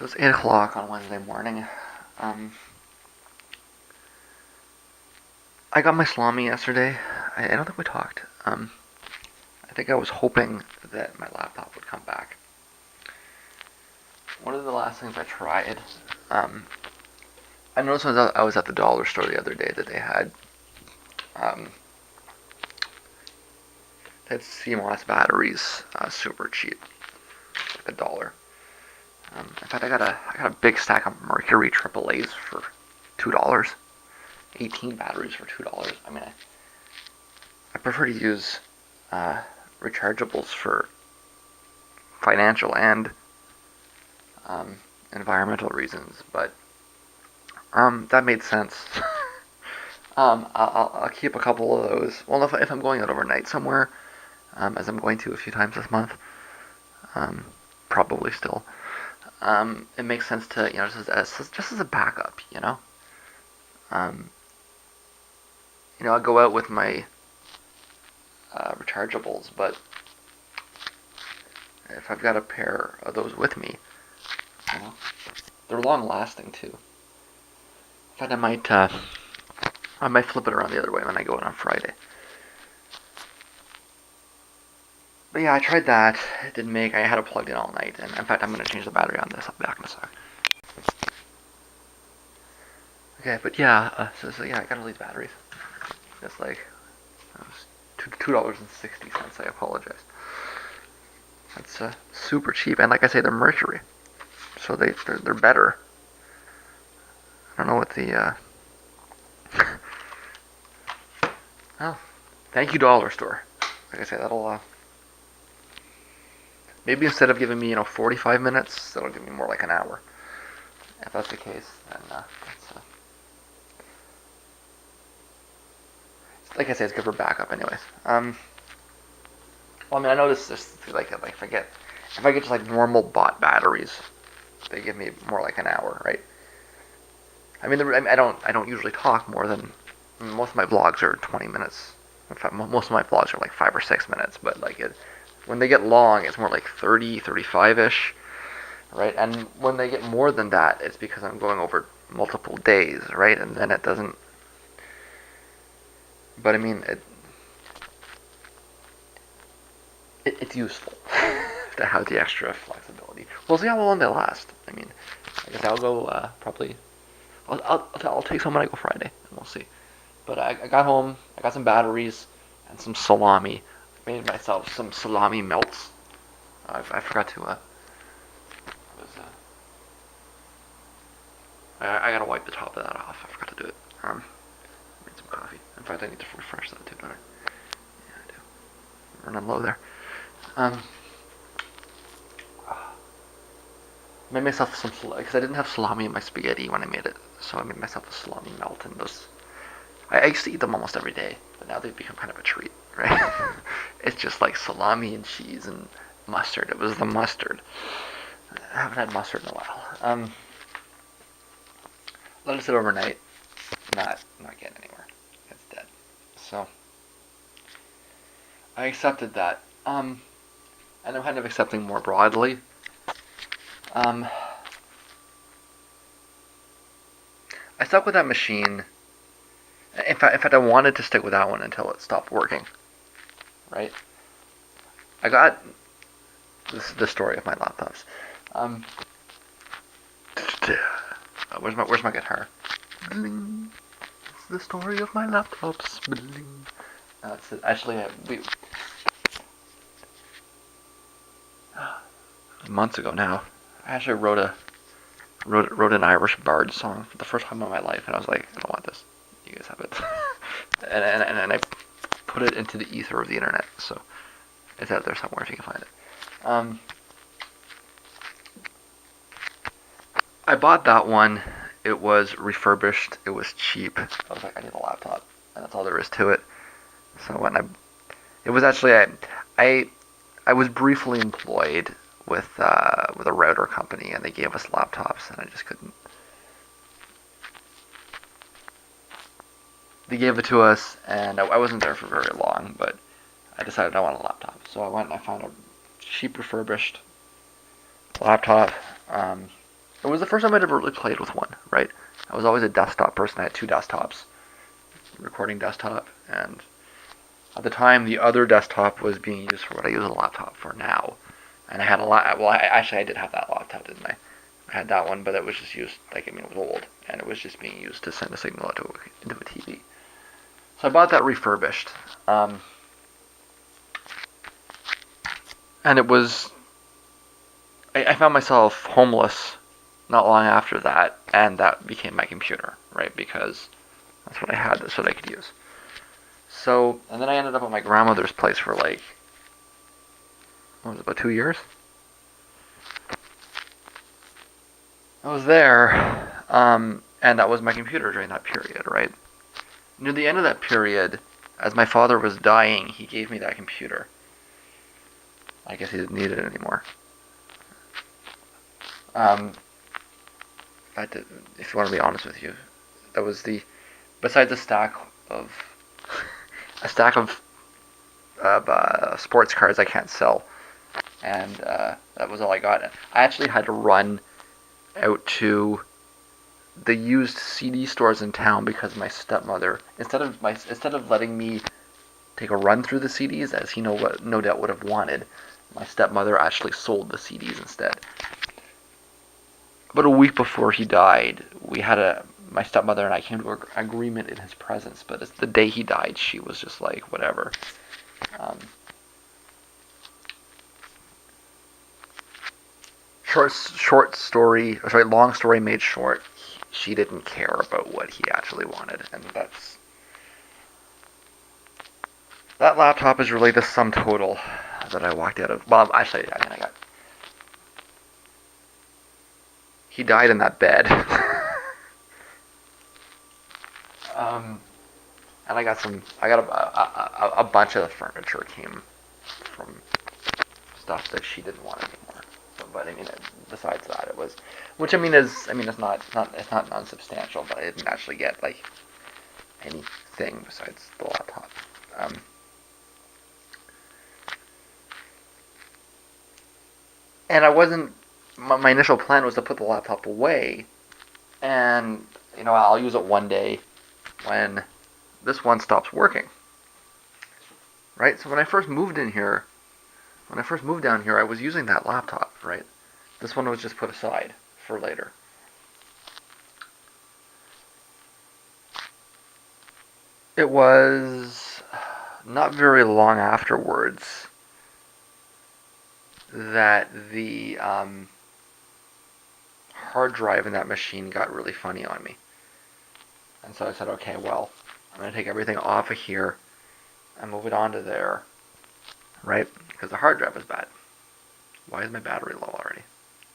So it's 8 o'clock on Wednesday morning. Um, I got my salami yesterday. I don't think we talked. I think I was hoping that my laptop would come back. One of the last things I tried, um, I noticed when I was at the dollar store the other day that um, they had CMOS batteries, super cheap, like $1. In fact, I got a big stack of Mercury AAA's for $2. 18 batteries for $2. I mean, I prefer to use uh, rechargeables for financial and um, environmental reasons, but that made sense. I'll keep a couple of those. Well, if I'm going out overnight somewhere, as I'm going to a few times this month, um, probably still, it makes sense to just as a backup. Um, I go out with my rechargeables, but if I've got a pair of those with me, you know, they're long lasting too. In fact, I might flip it around the other way when I go out on Friday. But yeah, I tried that. It didn't make. I had it plugged in all night, and in fact, I'm gonna change the battery on this. I'll be back in a sec. Okay, but yeah, so yeah, I got all these batteries. It's like it was $2.60. I apologize. That's super cheap, and like I say, they're Mercury, so they're better. I don't know what the oh, thank you dollar store. Like I say, that'll maybe instead of giving me 45 minutes, that'll give me more like an hour. If that's the case, then like I say, it's good for backup, anyways. Well, I mean, I know this like if I get just like normal bought batteries, they give me more like an hour, right? I mean, I don't usually talk more than most of my vlogs are 20 minutes. In fact, most of my vlogs are like 5 or 6 minutes, but when they get long, it's more like 30, 35-ish, right? And when they get more than that, it's because I'm going over multiple days, right? And then it doesn't. But I mean, it's useful to have the extra flexibility. We'll see how long they last. I mean, I guess I'll go probably. I'll take some when I go Friday, and we'll see. But I got home, I got some batteries and some salami. I made myself some salami melts. I forgot to. Was, I gotta wipe the top of that off. I forgot to do it. Made some coffee. In fact, I need to refresh that too, don't I? Yeah, I do. Running low there. Um, made myself some because I didn't have salami in my spaghetti when I made it, so I made myself a salami melt and those. I used to eat them almost every day, but now they've become kind of a treat, right? It's just like salami and cheese and mustard. It was the mustard. I haven't had mustard in a while. Let it sit overnight. Not getting anywhere. It's dead. So I accepted that. And I'm kind of accepting more broadly. Um, I stuck with that machine. In fact, I wanted to stick with that one until it stopped working. Right? I got this is the story of my laptops. Um, where's my guitar? Bling. It's the story of my laptops. Bling. Actually, we months ago now. I actually wrote an Irish bard song for the first time in my life, and I was like, I don't want this. You guys have it. and I put it into the ether of the internet, so it's out there somewhere if you can find it. I bought that one. It was refurbished. It was cheap. I was like, I need a laptop, and that's all there is to it. So it was actually I I was briefly employed with a router company, and they gave us laptops, and I just couldn't. They gave it to us, and I wasn't there for very long, but I decided I want a laptop, so I went and I found a cheap refurbished laptop. it was the first time I'd ever really played with one, right? I was always a desktop person. I had two desktops, recording desktop, and at the time the other desktop was being used for what I use a laptop for now. And I had a lot. Well, I did have that laptop, didn't I? I had that one, but it was just used it was old, and it was just being used to send a signal into a TV. So I bought that refurbished, um, and it was. I found myself homeless not long after that, and that became my computer, right? Because that's what I had. That's what I could use. So, and then I ended up at my grandmother's place for like, what was it, about 2 years? I was there, and that was my computer during that period, right? Near the end of that period, as my father was dying, he gave me that computer. I guess he didn't need it anymore. Um, if you want to be honest with you, that was besides of a stack of sports cards I can't sell, and that was all I got. I actually had to run out to the used CD stores in town because my stepmother, instead of letting me take a run through the CDs as he no doubt would have wanted, my stepmother actually sold the CDs instead. About a week before he died, my stepmother and I came to an agreement in his presence. But it's the day he died, she was just like, whatever. Um, long story made short. She didn't care about what he actually wanted, and that laptop is really the sum total that I walked out of. Well, actually, I got. He died in that bed. um, and I got a bunch of the furniture came from stuff that she didn't want anymore. So, but I mean, besides that, it was, which it's not non-substantial, but I didn't actually get like anything besides the laptop. Um, and I wasn't. My initial plan was to put the laptop away, and I'll use it one day when this one stops working. Right. So when I first moved in here, when I first moved down here, I was using that laptop. Right. This one was just put aside for later. It was not very long afterwards that the hard drive in that machine got really funny on me. And so I said, okay, well, I'm going to take everything off of here and move it onto there, right? Because the hard drive was bad. Why is my battery low already?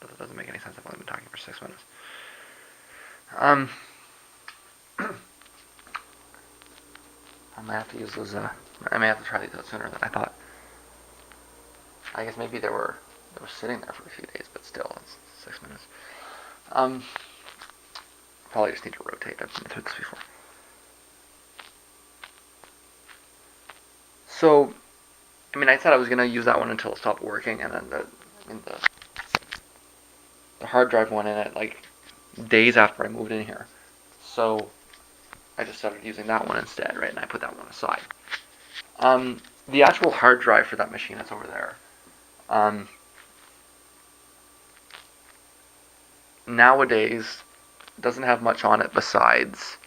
That doesn't make any sense. I've only been talking for 6 minutes. Um, I might have to use those. I may have to try these out sooner than I thought. I guess maybe they were sitting there for a few days, but still, it's 6 minutes. Probably just need to rotate. I've been through this before. So, I said I was gonna use that one until it stopped working, and then the hard drive went in it like days after I moved in here. So I just started using that one instead, right? And I put that one aside. The actual hard drive for that machine is over there. Nowadays, doesn't have much on it besides.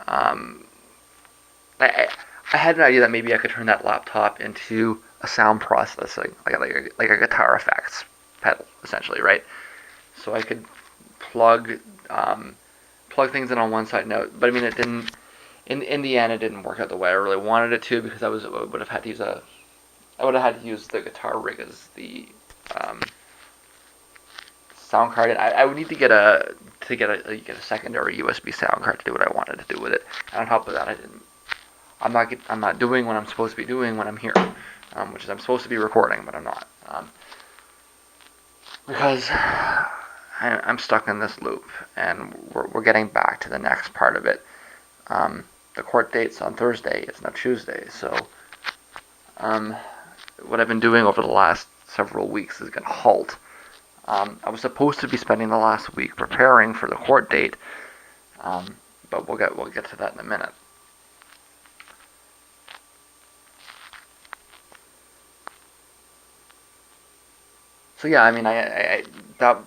Um, I had an idea that maybe I could turn that laptop into a sound processing, like a guitar effects pedal, essentially, right? So I could plug plug things in on one side. No, but it didn't. In the end, it didn't work out the way I really wanted it to because I would have had to use the guitar rig as the sound card, and I would need to get a secondary USB sound card to do what I wanted to do with it. And on top of that, I'm not doing what I'm supposed to be doing when I'm here, which is I'm supposed to be recording, but I'm not, because I'm stuck in this loop, and we're getting back to the next part of it. The court date's on Thursday. It's now Tuesday, so what I've been doing over the last several weeks is going to halt. I was supposed to be spending the last week preparing for the court date, um, but we'll get to that in a minute. So yeah, I mean, that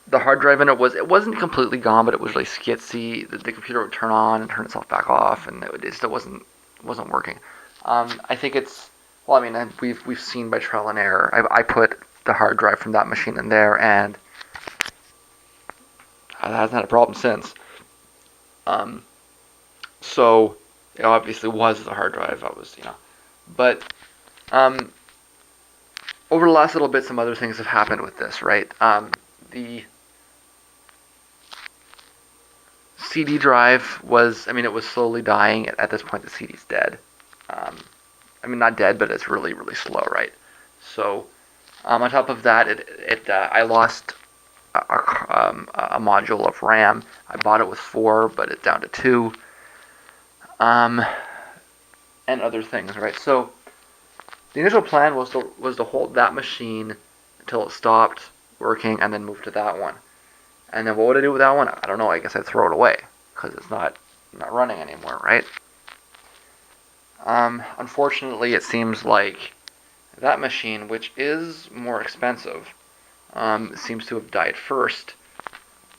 the hard drive in it wasn't completely gone, but it was really skitsy. The computer would turn on and turn itself back off, and it still wasn't working. I think it's well, I mean, we've seen by trial and error. I put the hard drive from that machine in there, and it hasn't had a problem since. Um, so it obviously was the hard drive. But um, over the last little bit, some other things have happened with this, right? The CD drive was, I mean, it was slowly dying. At this point, the CD's dead. Um, I mean, not dead, but it's really, really slow, right? So, on top of that, I lost a module of RAM. I bought it with 4, but it's down to 2, um, and other things, right? So, the initial plan was to hold that machine until it stopped working, and then move to that one. And then what would I do with that one? I don't know. I guess I'd throw it away because it's not running anymore, right? Unfortunately, it seems like that machine, which is more expensive, seems to have died first.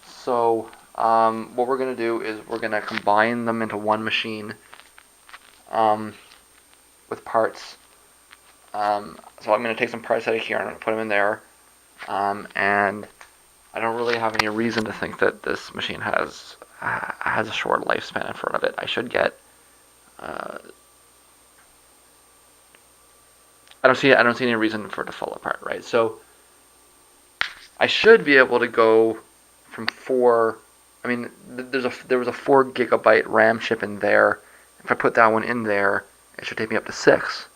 So what we're going to do is we're going to combine them into one machine um, with parts. So I'm going to take some parts out of here and I'm going to put them in there. And I don't really have any reason to think that this machine has a short lifespan in front of it. I should get. I don't see any reason for it to fall apart, right? So I should be able to go from 4. I mean, there was a 4 GB RAM chip in there. If I put that one in there, it should take me up to 6,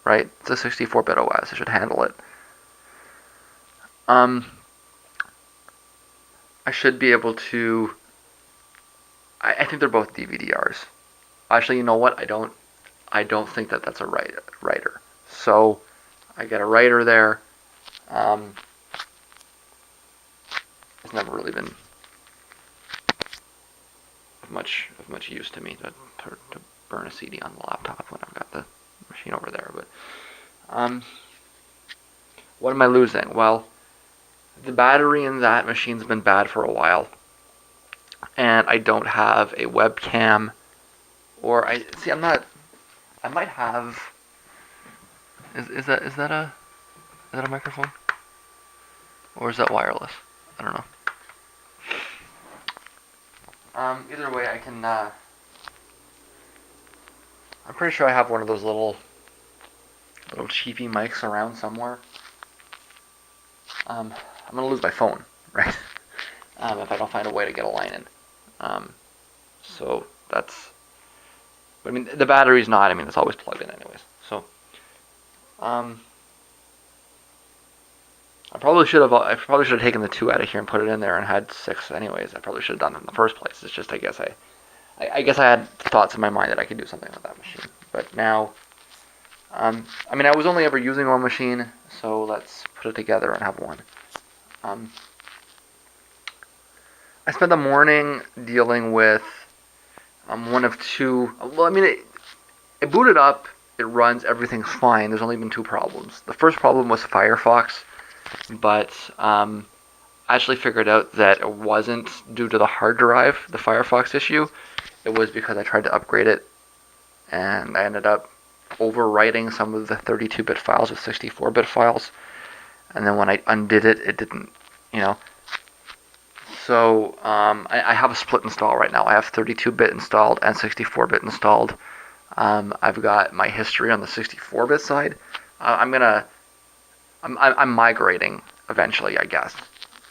right? It's a 64-bit OS. It should handle it. Um, I should be able to. I think they're both DVDRs. Actually, you know what? I don't think that that's a writer. So I get a writer there. Um, it's never really been of much use to me to burn a CD on the laptop when I've got the machine over there. But what am I losing? Well, the battery in that machine's been bad for a while, and I don't have a webcam. Or I see. I'm not. I might have. Is that a microphone? Or is that wireless? I don't know. Either way, I can. I'm pretty sure I have one of those little cheapy mics around somewhere. I'm gonna lose my phone, right? If I don't find a way to get a line in. So that's. But I mean, the battery's not. I mean, it's always plugged in anyways. So, I probably should have taken the 2 out of here and put it in there and had 6 anyways. I probably should have done it in the first place. It's just I guess I had thoughts in my mind that I could do something with that machine. But now, I mean, I was only ever using one machine, so let's put it together and have one. I spent the morning dealing with one of 2. Well, I mean, it booted up. It runs. Everything's fine. There's only been 2 problems. The first problem was Firefox, but I actually figured out that it wasn't due to the hard drive, the Firefox issue. It was because I tried to upgrade it, and I ended up overwriting some of the 32-bit files with 64-bit files. And then when I undid it, it didn't, you know. So I have a split install right now. I have 32-bit installed and 64-bit installed. I've got my history on the 64-bit side. I'm migrating eventually, I guess.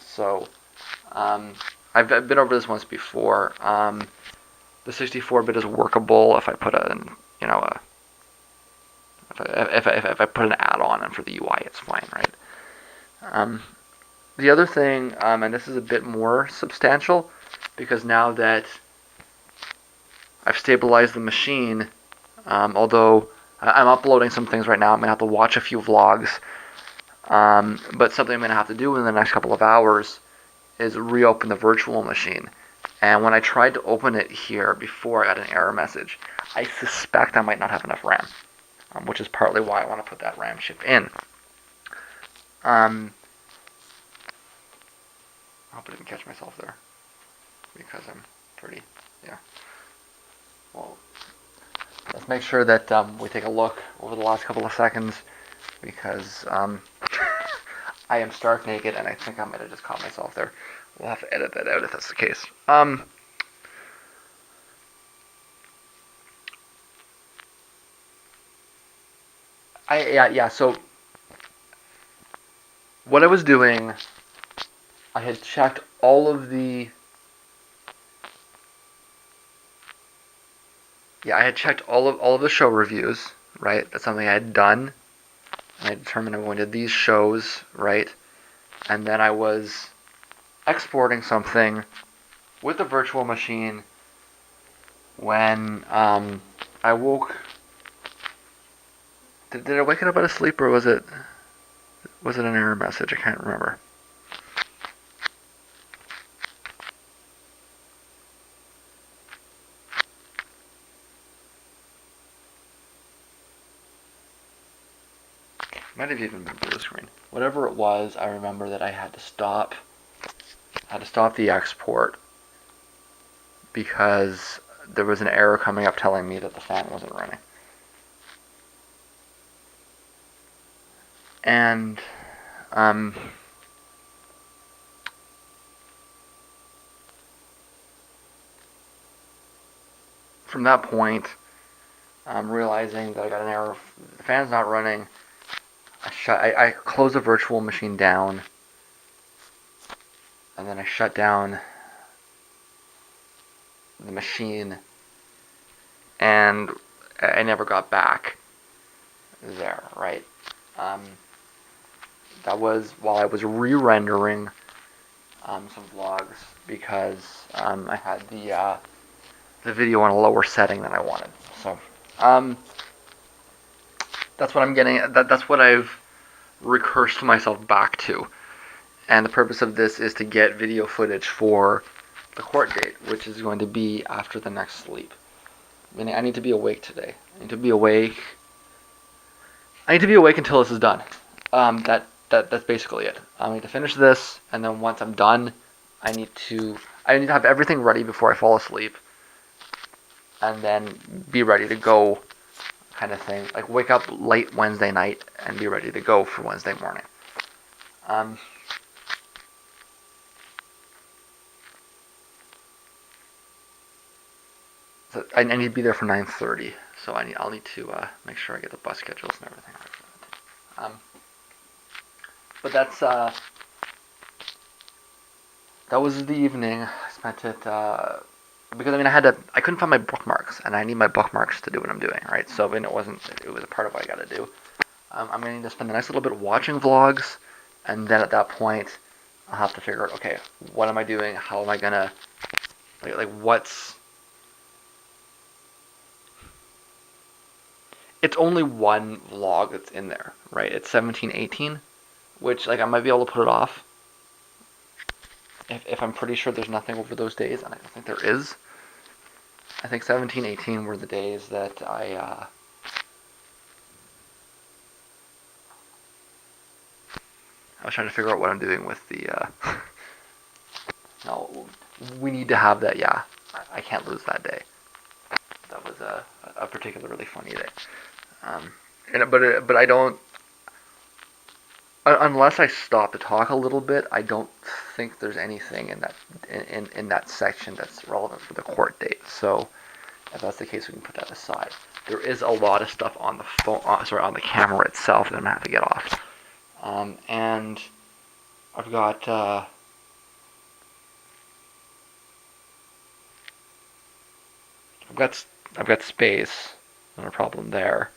So I've been over this once before. The 64-bit is workable if I put if I put an add-on in for the UI, it's fine, right? The other thing, and this is a bit more substantial, because now that I've stabilized the machine, although I'm uploading some things right now, I'm gonna have to watch a few vlogs. But something I'm going to have to do in the next couple of hours is reopen the virtual machine. And when I tried to open it here before, I got an error message. I suspect I might not have enough RAM, which is partly why I want to put that RAM chip in. I hope I didn't catch myself there, because I'm pretty, yeah. Well, let's make sure that we take a look over the last couple of seconds, because I am stark naked, and I think I might have just caught myself there. We'll have to edit that out if that's the case. Yeah. So what I was doing, I had checked all of the. Yeah, I had checked all of the show reviews. Right, that's something I had done, and I determined I'm going to these shows. Right, and then I was exporting something with the virtual machine when I woke. Did I wake it up out of sleep, or was it an error message? I can't remember. Might have even been blue screen. Whatever it was, I remember that I had to stop the export because there was an error coming up telling me that the fan wasn't running. And from that point, I'm realizing that I got an error. The fan's not running. I closed the virtual machine down, and then I shut down the machine, and I never got back there. Right. Um, that was while I was re-rendering some vlogs because I had the video on a lower setting than I wanted. So that's what I'm getting. That's what I've recursed myself back to. And the purpose of this is to get video footage for the court date, which is going to be after the next sleep. Meaning I need to be awake today. I need to be awake. I need to be awake until this is done. That's basically it. I need to finish this, and then once I'm done, I need to have everything ready before I fall asleep, and then be ready to go, kind of thing. Like wake up late Wednesday night and be ready to go for Wednesday morning. Um, so I need to be there for 9:30. So I'll need to make sure I get the bus schedules and everything like that. But that was the evening. I spent it because I couldn't find my bookmarks, and I need my bookmarks to do what I'm doing, right? So it was a part of what I got to do. I'm going to need to spend a nice little bit watching vlogs, and then at that point, I'll have to figure out, okay, what am I doing? How am I gonna like what's? It's only one vlog that's in there, right? It's 1718, which like I might be able to put it off if I'm pretty sure there's nothing over those days, and I don't think there is. I think 1718 were the days that I was trying to figure out what I'm doing with the. No, we need to have that. Yeah, I can't lose that day. That was a particularly funny day. But I don't. Unless I stop to talk a little bit, I don't think there's anything in that section that's relevant for the court date. So if that's the case, we can put that aside. There is a lot of stuff on the phone, on the camera itself that I'm gonna have to get off. And I've got I've got I've got space, not a problem there.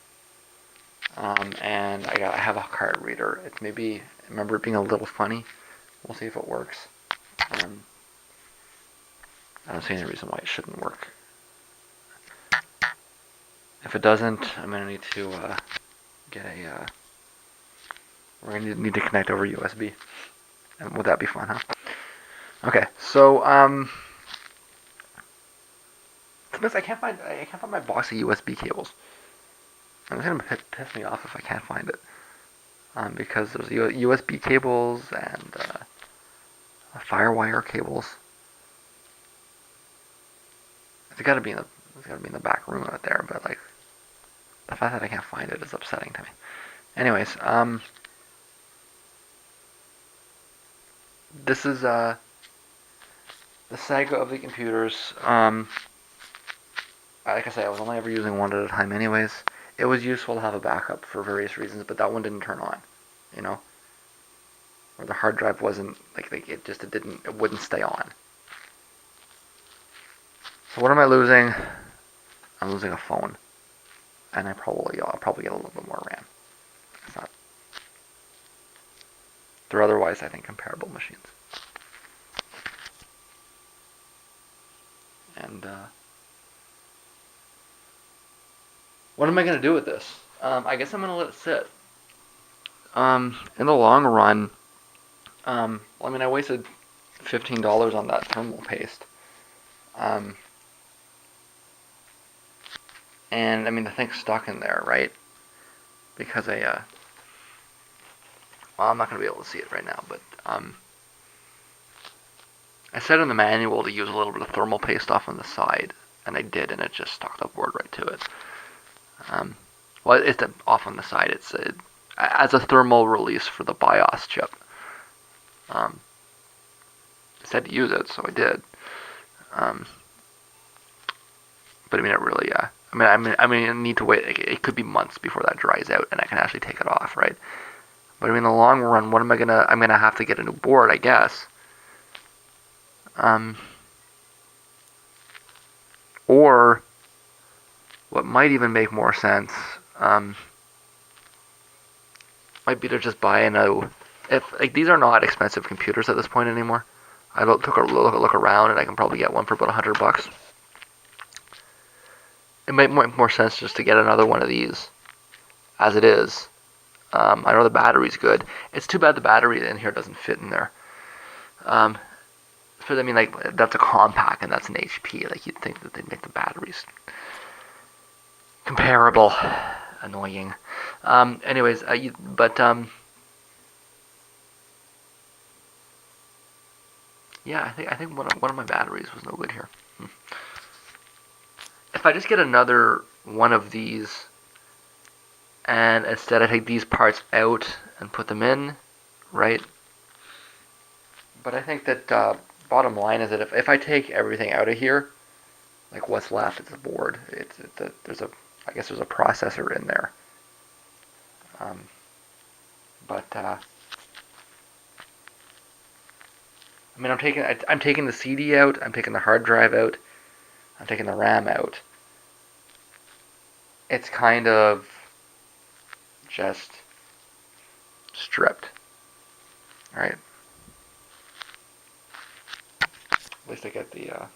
And I have a card reader. It's maybe I remember it being a little funny. We'll see if it works. Um, I don't see any reason why it shouldn't work. If it doesn't, I'm gonna need to get a We're gonna need to connect over USB. And would that be fun, huh? Okay, so I can't find my box of USB cables. And it's gonna piss me off if I can't find it. Because there's USB cables and FireWire cables. It's gotta be in the back room out there. But like the fact that I can't find it is upsetting to me. Anyways, this is the saga of the computers. Like I say, I was only ever using one at a time, anyways. It was useful to have a backup for various reasons, but that one didn't turn on. You know, or the hard drive wasn't like it wouldn't stay on. So what am I losing? I'm losing a phone, and I'll probably get a little bit more RAM. It's not. They're otherwise, I think, comparable machines. And what am I gonna do with this? I guess I'm gonna let it sit. In the long run, well, I mean, I wasted $15 on that thermal paste. Um, and I mean, the thing's stuck in there, right? Because well, I'm not gonna be able to see it right now, but I said in the manual to use a little bit of thermal paste off on the side, and I did, and it just stuck the board right to it. Well, it's off on the side. It's as a thermal release for the BIOS chip. Um, I said to use it, so I did. Um, but I mean, it really, I need to wait. It could be months before that dries out, and I can actually take it off, right? But I mean, in the long run, what am I gonna? I'm gonna have to get a new board, I guess. Um, or what might even make more sense, um, might be to just buy a new. If like these are not expensive computers at this point anymore. Took a look around, and I can probably get one for about $100. It might make more sense just to get another one of these as it is. I know the battery's good. It's too bad the battery in here doesn't fit in there. Um, I mean, like that's a compact and that's an HP. Like you'd think that they'd make the batteries comparable. Annoying. Anyways, yeah, I think one of my batteries was no good here. If I just get another one of these, and instead I take these parts out and put them in, right? But I think that bottom line is that if I take everything out of here, like what's left is the board. I guess there's a processor in there. Um, but I mean, I'm taking the CD out. I'm taking the hard drive out. I'm taking the RAM out. It's kind of just stripped. All right. At least I get the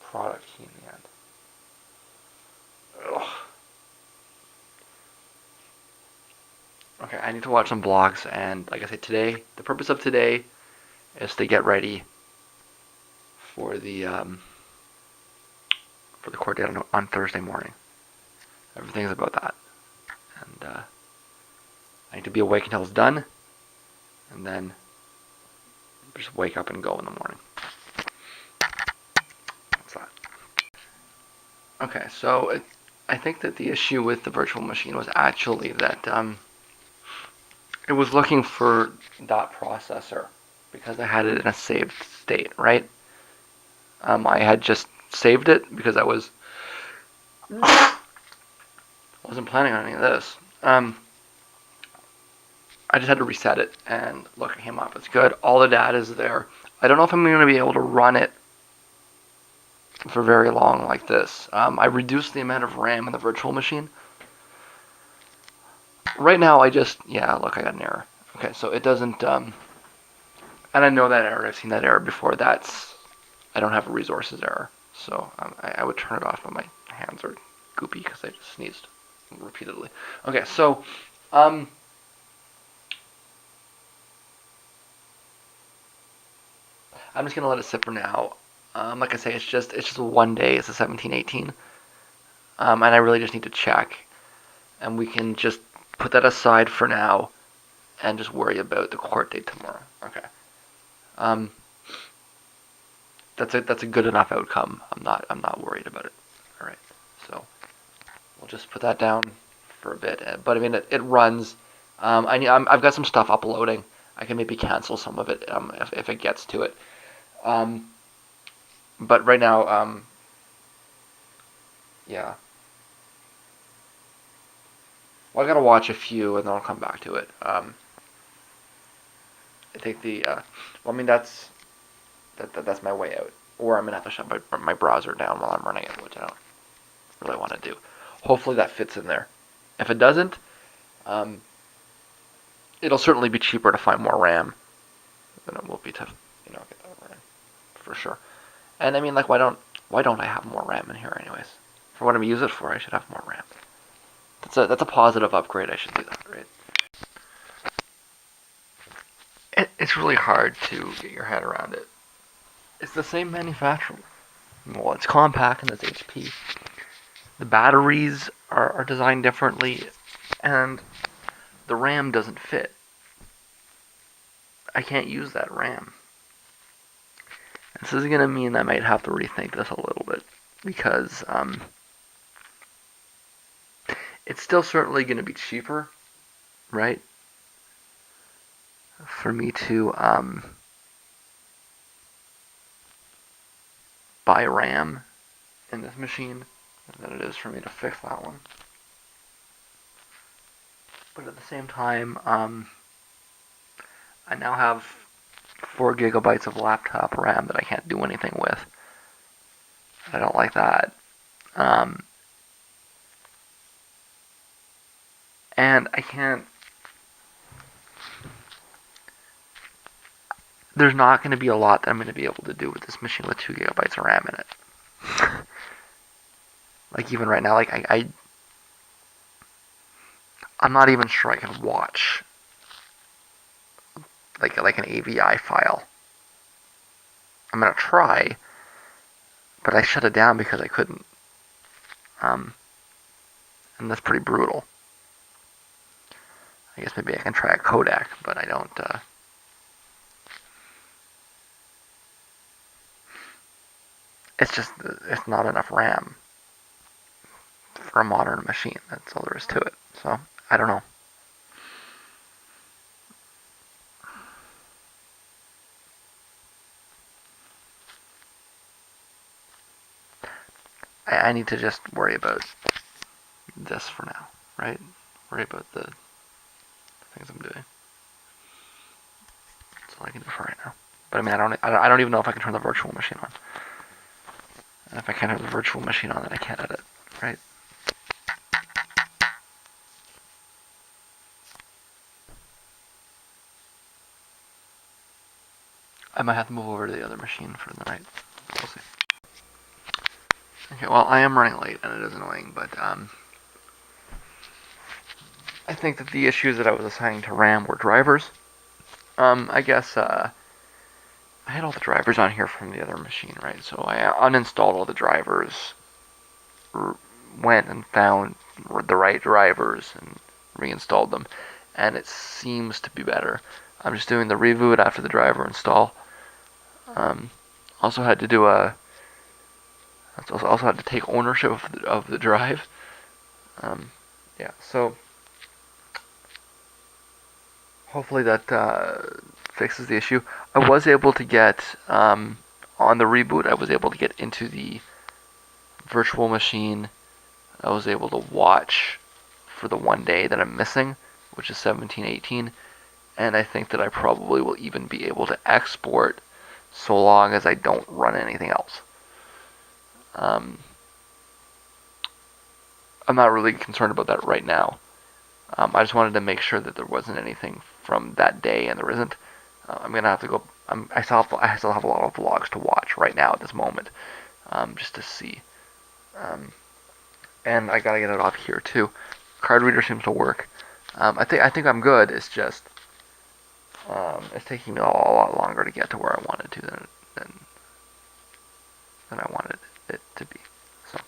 product key in the end. Ugh. Okay, I need to watch some blogs, and like I said, the purpose of today is to get ready for the court date on Thursday morning. Everything's about that, and I need to be awake until it's done, and then just wake up and go in the morning. That's that. Okay, so I think that the issue with the virtual machine was actually that it was looking for dot processor because I had it in a saved state, right? I had just saved it because I wasn't planning on any of this. I just had to reset it, and look, it came up. It's good. All the data is there. I don't know if I'm going to be able to run it for very long like this. I reduced the amount of RAM in the virtual machine. Right now, yeah, look, I got an error. Okay, so it doesn't, and I know that error. I've seen that error before. I don't have a resources error. So I would turn it off, but my hands are goopy because I just sneezed repeatedly. Okay, so I'm just gonna let it sit for now. Like I say, it's just one day. It's a 1718, and I really just need to check, and we can just put that aside for now, and just worry about the court date tomorrow. Okay. Um, that's a good enough outcome. I'm not worried about it. All right. So we'll just put that down for a bit. But I mean, it runs. I've got some stuff uploading. I can maybe cancel some of it if it gets to it. Um, but right now, yeah. Well, I gotta watch a few and then I'll come back to it. I think well, I mean that's my way out. Or I'm gonna have to shut my browser down while I'm running it, which I don't really want to do. Hopefully that fits in there. If it doesn't, um, it'll certainly be cheaper to find more RAM than it will be to get that RAM for sure. And I mean, like, why don't I have more RAM in here anyways? For what I'm use it for, I should have more RAM. That's a positive upgrade. I should do that, right? It's really hard to get your head around it. It's the same manufacturer. Well, it's compact and it's HP. The batteries are designed differently, and the RAM doesn't fit. I can't use that RAM. This is going to mean I might have to rethink this a little bit because it's still certainly going to be cheaper, right? For me to buy RAM in this machine than it is for me to fix that one. But at the same time, I now have 4 gigabytes of laptop RAM that I can't do anything with. I don't like that. Um, and I can't. There's not going to be a lot that I'm going to be able to do with this machine with 2 gigabytes of RAM in it. Like even right now, like I'm not even sure I can watch like an AVI file. I'm gonna try, but I shut it down because I couldn't. Um, and that's pretty brutal. I guess maybe I can try a codec, but I don't. It's not enough RAM for a modern machine. That's all there is to it. So I don't know. I need to just worry about this for now, right? Worry about the things I'm doing. That's all I can do for right now. But I mean, I don't even know if I can turn the virtual machine on. And if I can't have the virtual machine on, then I can't edit, right? I might have to move over to the other machine for the night. We'll see. Okay, well, I am running late, and it is annoying, but I think that the issues that I was assigning to RAM were drivers. I guess I had all the drivers on here from the other machine, right? So I uninstalled all the drivers, went and found the right drivers, and reinstalled them, and it seems to be better. I'm just doing the reboot after the driver install. Um, also had to do a also had to take ownership of the drive. Yeah, so hopefully that fixes the issue. I was able to get on the reboot. I was able to get into the virtual machine. I was able to watch for the one day that I'm missing, which is 1718, and I think that I probably will even be able to export so long as I don't run anything else. Um, I'm not really concerned about that right now. I just wanted to make sure that there wasn't anything from that day, and there isn't. I'm gonna have to go. I still have a lot of vlogs to watch right now at this moment, just to see. And I gotta get it off here too. Card reader seems to work. I think I'm good. It's just it's taking me a lot longer to get to where I wanted to than I wanted it to be. So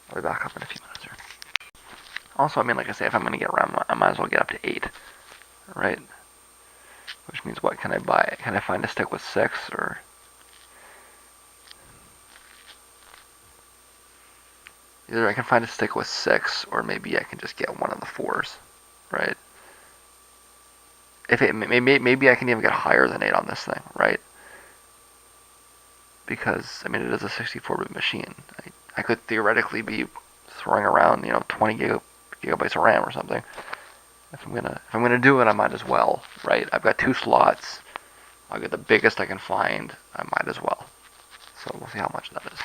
I'll be back up in a few minutes here. Also, I mean, like I say, if I'm going to get RAM, I might as well get up to 8, right? Which means what can I buy? Can I find a stick with 6 or... Either I can find a stick with 6 or maybe I can just get one of the 4s, right? If it maybe I can even get higher than 8 on this thing, right? Because I mean it is a 64-bit machine. I could theoretically be throwing around 20 gigabytes of RAM or something. If I'm gonna do it, I might as well, right? I've got 2 slots. I'll get the biggest I can find. I might as well. So we'll see how much that is.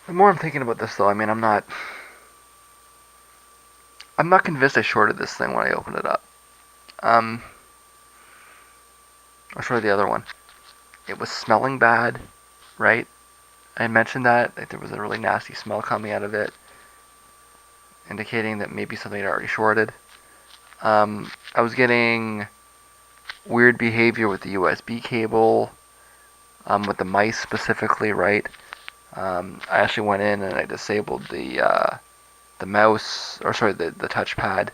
The more I'm thinking about this, though, I mean I'm not convinced I shorted this thing when I opened it up. I'll show you the other one. It was smelling bad, right? I mentioned that like there was a really nasty smell coming out of it, indicating that maybe something had already shorted. I was getting weird behavior with the USB cable, with the mice specifically, right? I actually went in and I disabled the mouse, or sorry, the touchpad.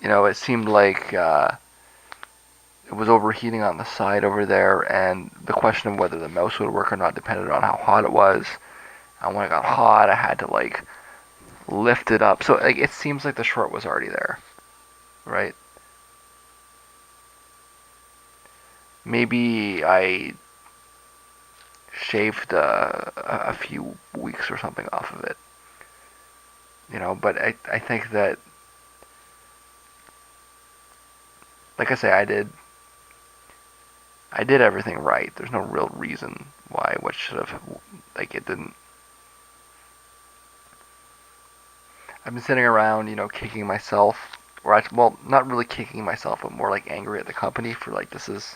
It seemed like it was overheating on the side over there, and the question of whether the mouse would work or not depended on how hot it was. And when it got hot, I had to like lift it up. So like it seems like the short was already there, right? Maybe I shaved a few weeks or something off of it, But I think that, like I say, I did everything right. There's no real reason why what should have like it didn't. I've been sitting around, kicking myself, well, not really kicking myself, but more like angry at the company for like this is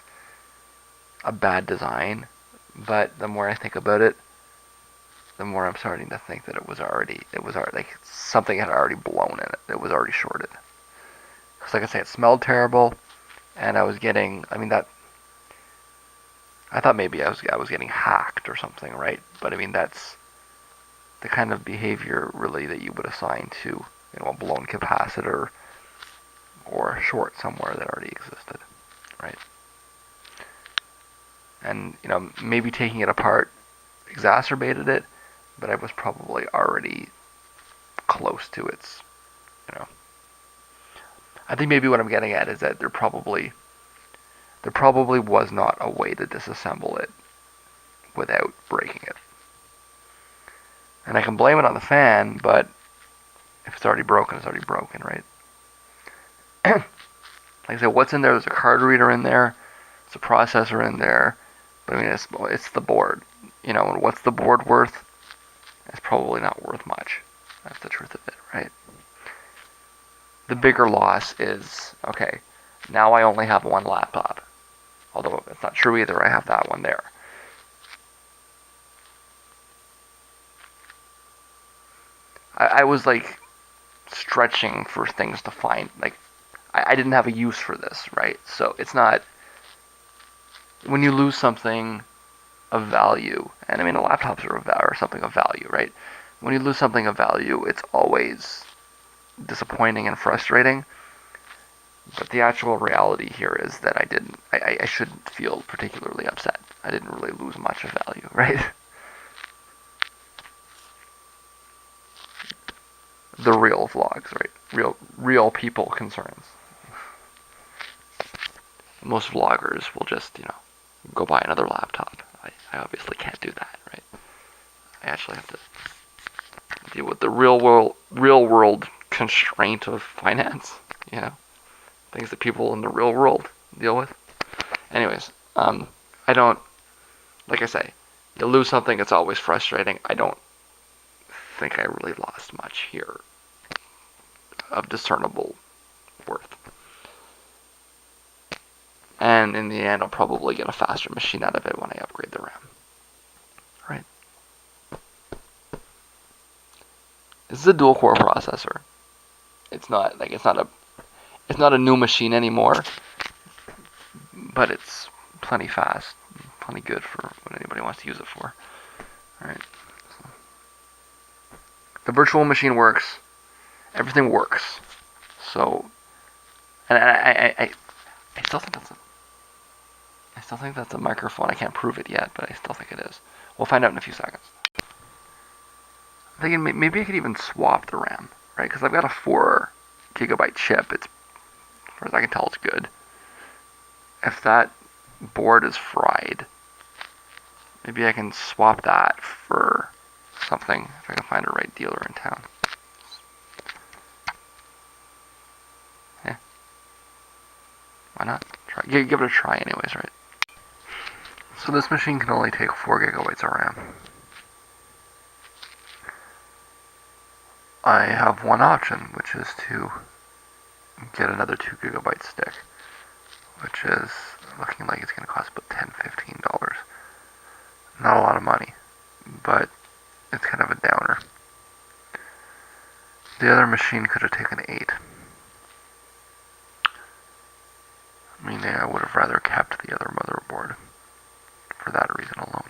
a bad design. But the more I think about it, the more I'm starting to think that it was already like something had already blown in it. It was already shorted. Because like I say, it smelled terrible, and I was getting. I mean that. I thought maybe I was getting hacked or something, right? But I mean that's the kind of behavior really that you would assign to a blown capacitor or a short somewhere that already existed, right? And maybe taking it apart exacerbated it, but I was probably already close to its, you know. I think maybe what I'm getting at is that there probably was not a way to disassemble it without breaking it. And I can blame it on the fan, but if it's already broken, it's already broken, right? Like I said, what's in there? There's a card reader in there. There's a processor in there. But I mean, it's the board. And what's the board worth? It's probably not worth much. That's the truth of it, right? The bigger loss is, okay, now I only have one laptop. Although it's not true either, I have that one there. I was like stretching for things to find. Like, I didn't have a use for this, right? So it's not, when you lose something of value, and I mean, the laptops are something of value, right? When you lose something of value, it's always disappointing and frustrating. But the actual reality here is that I shouldn't feel particularly upset. I didn't really lose much of value, right? The real vlogs, right? Real people concerns. Most vloggers will just, go buy another laptop. I obviously can't do that, right? I actually have to deal with the real world constraint of finance, things that people in the real world deal with. Anyways, I don't, like I say, you lose something, it's always frustrating. I don't think I really lost much here of discernible worth. And in the end, I'll probably get a faster machine out of it when I upgrade the RAM. Right? This is a dual core processor. It's not a It's not a new machine anymore, but it's plenty fast, plenty good for what anybody wants to use it for. All right. So the virtual machine works. Everything works. So, and I still think that's a microphone. I can't prove it yet, but I still think it is. We'll find out in a few seconds. I'm thinking maybe I could even swap the RAM, right? Because I've got a 4 GB chip. It's, as far as I can tell, it's good. If that board is fried, maybe I can swap that for something if I can find a right dealer in town. Yeah, why not? Give it a try anyways, right? So this machine can only take 4 GB of RAM. I have one option, which is to get another 2 GB stick, which is looking like it's going to cost about $10-15. Not a lot of money, but it's kind of a downer. The other machine could have taken 8. I mean, I would have rather kept the other motherboard for that reason alone.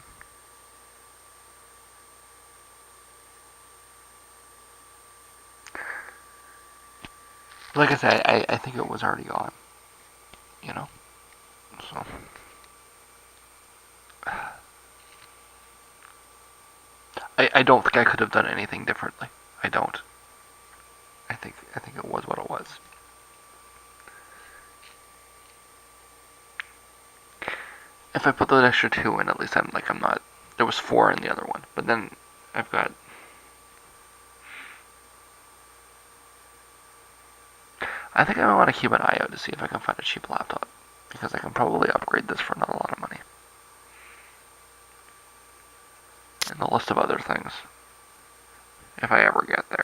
Like I said, I think it was already gone, you know? So, I don't think I could have done anything differently. I don't. I think it was what it was. If I put the extra 2 in, at least I'm not. There was 4 in the other one, but then I've got. I think I want to keep an eye out to see if I can find a cheap laptop, because I can probably upgrade this for not a lot of money. And a list of other things, if I ever get there.